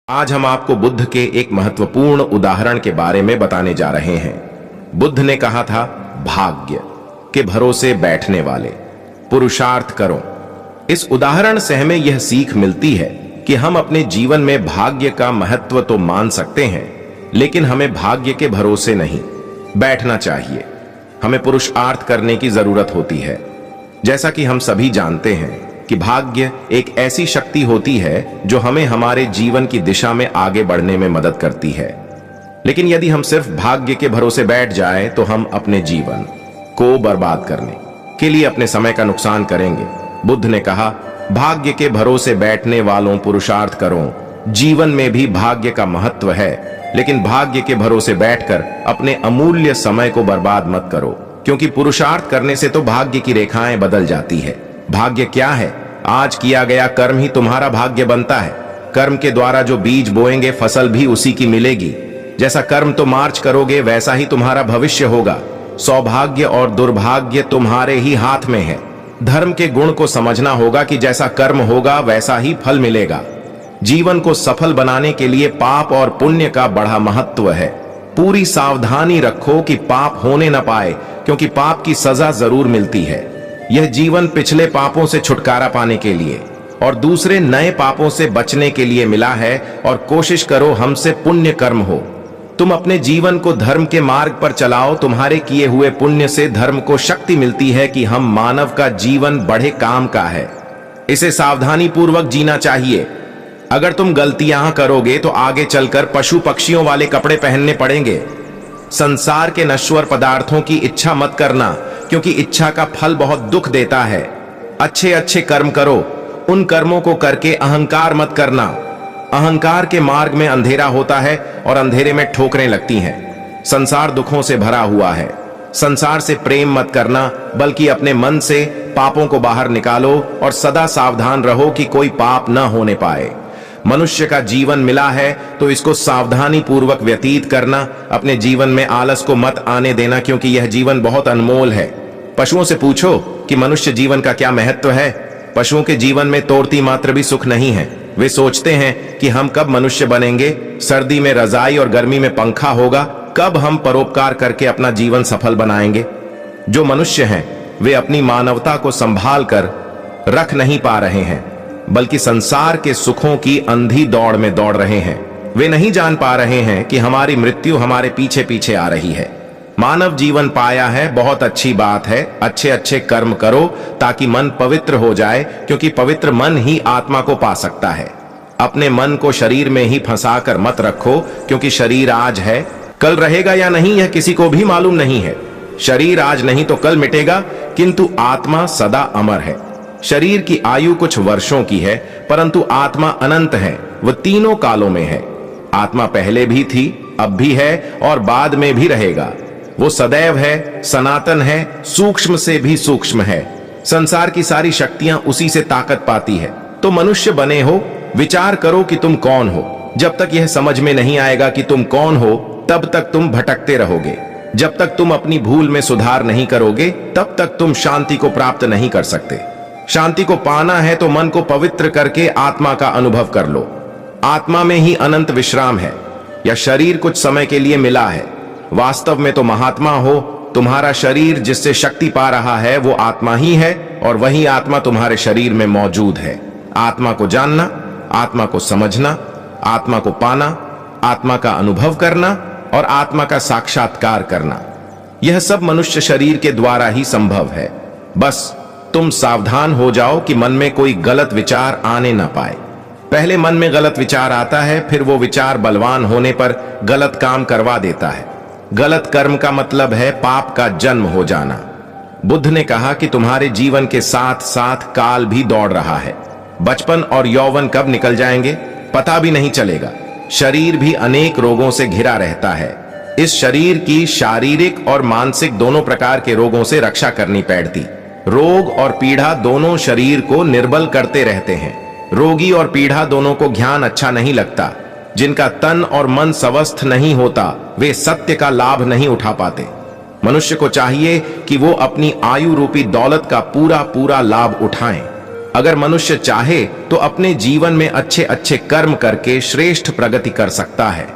आज हम आपको बुद्ध के एक महत्वपूर्ण उदाहरण के बारे में बताने जा रहे हैं। बुद्ध ने कहा था, भाग्य के भरोसे बैठने वाले, पुरुषार्थ करो। इस उदाहरण से हमें यह सीख मिलती है कि हम अपने जीवन में भाग्य का महत्व तो मान सकते हैं, लेकिन हमें भाग्य के भरोसे नहीं बैठना चाहिए। हमें पुरुषार्थ करने की जरूरत होती है। जैसा कि हम सभी जानते हैं कि भाग्य एक ऐसी शक्ति होती है जो हमें हमारे जीवन की दिशा में आगे बढ़ने में मदद करती है। लेकिन यदि हम सिर्फ भाग्य के भरोसे बैठ जाएं, तो हम अपने जीवन को बर्बाद करने के लिए अपने समय का नुकसान करेंगे। बुद्ध ने कहा, भाग्य के भरोसे बैठने वालों, पुरुषार्थ करो। जीवन में भी भाग्य का महत्व है, लेकिन भाग्य के भरोसे बैठकर अपने अमूल्य समय को बर्बाद मत करो, क्योंकि पुरुषार्थ करने से तो भाग्य की रेखाएं बदल जाती है। भाग्य क्या है? आज किया गया कर्म ही तुम्हारा भाग्य बनता है। कर्म के द्वारा जो बीज बोएंगे, फसल भी उसी की मिलेगी। जैसा कर्म तुम मार्च करोगे, वैसा ही तुम्हारा भविष्य होगा। सौभाग्य और दुर्भाग्य तुम्हारे ही हाथ में है। धर्म के गुण को समझना होगा कि जैसा कर्म होगा वैसा ही फल मिलेगा। जीवन को सफल बनाने के लिए पाप और पुण्य का बड़ा महत्व है। पूरी सावधानी रखो कि पाप होने न पाए, क्योंकि पाप की सजा जरूर मिलती है। यह जीवन पिछले पापों से छुटकारा पाने के लिए और दूसरे नए पापों से बचने के लिए मिला है, और कोशिश करो हमसे पुण्य कर्म हो। तुम अपने जीवन को धर्म के मार्ग पर चलाओ। तुम्हारे किए हुए पुण्य से धर्म को शक्ति मिलती है कि हम मानव का जीवन बढ़े काम का है। इसे सावधानी पूर्वक जीना चाहिए। अगर तुम गलतियां करोगे तो आगे चलकर पशु पक्षियों वाले कपड़े पहनने पड़ेंगे। संसार के नश्वर पदार्थों की इच्छा मत करना, क्योंकि इच्छा का फल बहुत दुख देता है। अच्छे अच्छे कर्म करो। उन कर्मों को करके अहंकार मत करना। अहंकार के मार्ग में अंधेरा होता है और अंधेरे में ठोकरें लगती हैं। संसार दुखों से भरा हुआ है। संसार से प्रेम मत करना, बल्कि अपने मन से पापों को बाहर निकालो और सदा सावधान रहो कि कोई पाप न होने पाए। मनुष्य का जीवन मिला है तो इसको सावधानी पूर्वक व्यतीत करना। अपने जीवन में आलस को मत आने देना, क्योंकि यह जीवन बहुत अनमोल है। पशुओं से पूछो कि मनुष्य जीवन का क्या महत्व है। पशुओं के जीवन में तोड़ती मात्र भी सुख नहीं है। वे सोचते हैं कि हम कब मनुष्य बनेंगे, सर्दी में रजाई और गर्मी में पंखा होगा, कब हम परोपकार करके अपना जीवन सफल बनाएंगे। जो मनुष्य हैं वे अपनी मानवता को संभाल कर रख नहीं पा रहे हैं, बल्कि संसार के सुखों की अंधी दौड़ में दौड़ रहे हैं। वे नहीं जान पा रहे हैं कि हमारी मृत्यु हमारे पीछे पीछे आ रही है। मानव जीवन पाया है, बहुत अच्छी बात है। अच्छे अच्छे कर्म करो ताकि मन पवित्र हो जाए, क्योंकि पवित्र मन ही आत्मा को पा सकता है। अपने मन को शरीर में ही फंसाकर मत रखो, क्योंकि शरीर आज है, कल रहेगा या नहीं यह किसी को भी मालूम नहीं है। शरीर आज नहीं तो कल मिटेगा, किंतु आत्मा सदा अमर है। शरीर की आयु कुछ वर्षों की है, परंतु आत्मा अनंत है। वह तीनों कालों में है। आत्मा पहले भी थी, अब भी है और बाद में भी रहेगा। वो सदैव है, सनातन है, सूक्ष्म से भी सूक्ष्म है। संसार की सारी शक्तियां उसी से ताकत पाती है। तो मनुष्य बने हो, विचार करो कि तुम कौन हो। जब तक यह समझ में नहीं आएगा कि तुम कौन हो, तब तक तुम भटकते रहोगे। जब तक तुम अपनी भूल में सुधार नहीं करोगे, तब तक तुम शांति को प्राप्त नहीं कर सकते। शांति को पाना है तो मन को पवित्र करके आत्मा का अनुभव कर लो। आत्मा में ही अनंत विश्राम है। यह शरीर कुछ समय के लिए मिला है, वास्तव में तो महात्मा हो। तुम्हारा शरीर जिससे शक्ति पा रहा है वो आत्मा ही है, और वही आत्मा तुम्हारे शरीर में मौजूद है। आत्मा को जानना, आत्मा को समझना, आत्मा को पाना, आत्मा का अनुभव करना और आत्मा का साक्षात्कार करना, यह सब मनुष्य शरीर के द्वारा ही संभव है। बस तुम सावधान हो जाओ कि मन में कोई गलत विचार आने ना पाए। पहले मन में गलत विचार आता है, फिर वो विचार बलवान होने पर गलत काम करवा देता है। गलत कर्म का मतलब है पाप का जन्म हो जाना। बुद्ध ने कहा कि तुम्हारे जीवन के साथ साथ काल भी दौड़ रहा है। बचपन और यौवन कब निकल जाएंगे पता भी नहीं चलेगा। शरीर भी अनेक रोगों से घिरा रहता है। इस शरीर की शारीरिक और मानसिक दोनों प्रकार के रोगों से रक्षा करनी पड़ती। रोग और पीड़ा दोनों शरीर को निर्बल करते रहते हैं। रोगी और पीड़ा दोनों को ज्ञान अच्छा नहीं लगता। जिनका तन और मन स्वस्थ नहीं होता, वे सत्य का लाभ नहीं उठा पाते। मनुष्य को चाहिए कि वो अपनी आयु रूपी दौलत का पूरा पूरा लाभ उठाएं। अगर मनुष्य चाहे तो अपने जीवन में अच्छे अच्छे कर्म करके श्रेष्ठ प्रगति कर सकता है।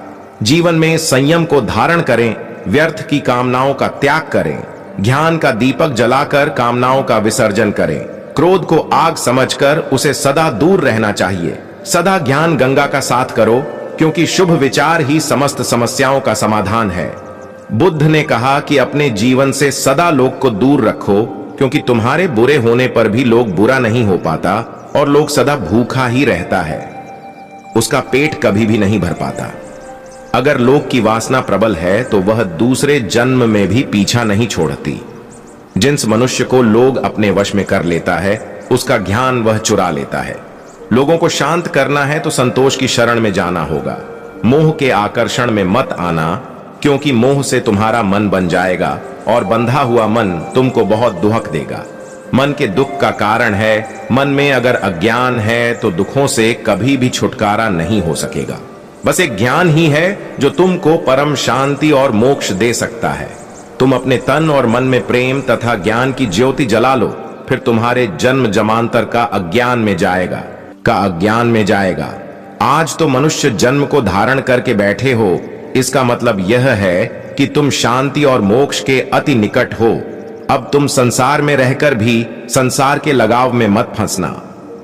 जीवन में संयम को धारण करें, व्यर्थ की कामनाओं का त्याग करें, ज्ञान का दीपक जलाकर कामनाओं का विसर्जन करें, क्रोध को आग समझकर उसे सदा दूर रहना चाहिए। सदा ज्ञान गंगा का साथ करो, क्योंकि शुभ विचार ही समस्त समस्याओं का समाधान है। बुद्ध ने कहा कि अपने जीवन से सदा लोग को दूर रखो, क्योंकि तुम्हारे बुरे होने पर भी लोग बुरा नहीं हो पाता और लोग सदा भूखा ही रहता है, उसका पेट कभी भी नहीं भर पाता। अगर लोग की वासना प्रबल है तो वह दूसरे जन्म में भी पीछा नहीं छोड़ती। जिस मनुष्य को लोग अपने वश में कर लेता है, उसका ज्ञान वह चुरा लेता है। लोगों को शांत करना है तो संतोष की शरण में जाना होगा। मोह के आकर्षण में मत आना, क्योंकि मोह से तुम्हारा मन बन जाएगा और बंधा हुआ मन तुमको बहुत दुख देगा। मन के दुख का कारण है, मन में अगर अज्ञान है तो दुखों से कभी भी छुटकारा नहीं हो सकेगा। बस एक ज्ञान ही है जो तुमको परम शांति और मोक्ष दे सकता है। तुम अपने तन और मन में प्रेम तथा ज्ञान की ज्योति जला लो, फिर तुम्हारे जन्म जमांतर का अज्ञान में जाएगा। आज तो मनुष्य जन्म को धारण करके बैठे हो, इसका मतलब यह है कि तुम शांति और मोक्ष के अति निकट हो। अब तुम संसार में रहकर भी संसार के लगाव में मत फंसना,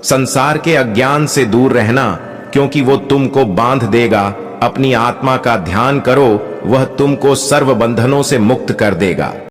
संसार के अज्ञान से दूर रहना, क्योंकि वो तुमको बांध देगा। अपनी आत्मा का ध्यान करो, वह तुमको सर्व बंधनों से मुक्त कर देगा।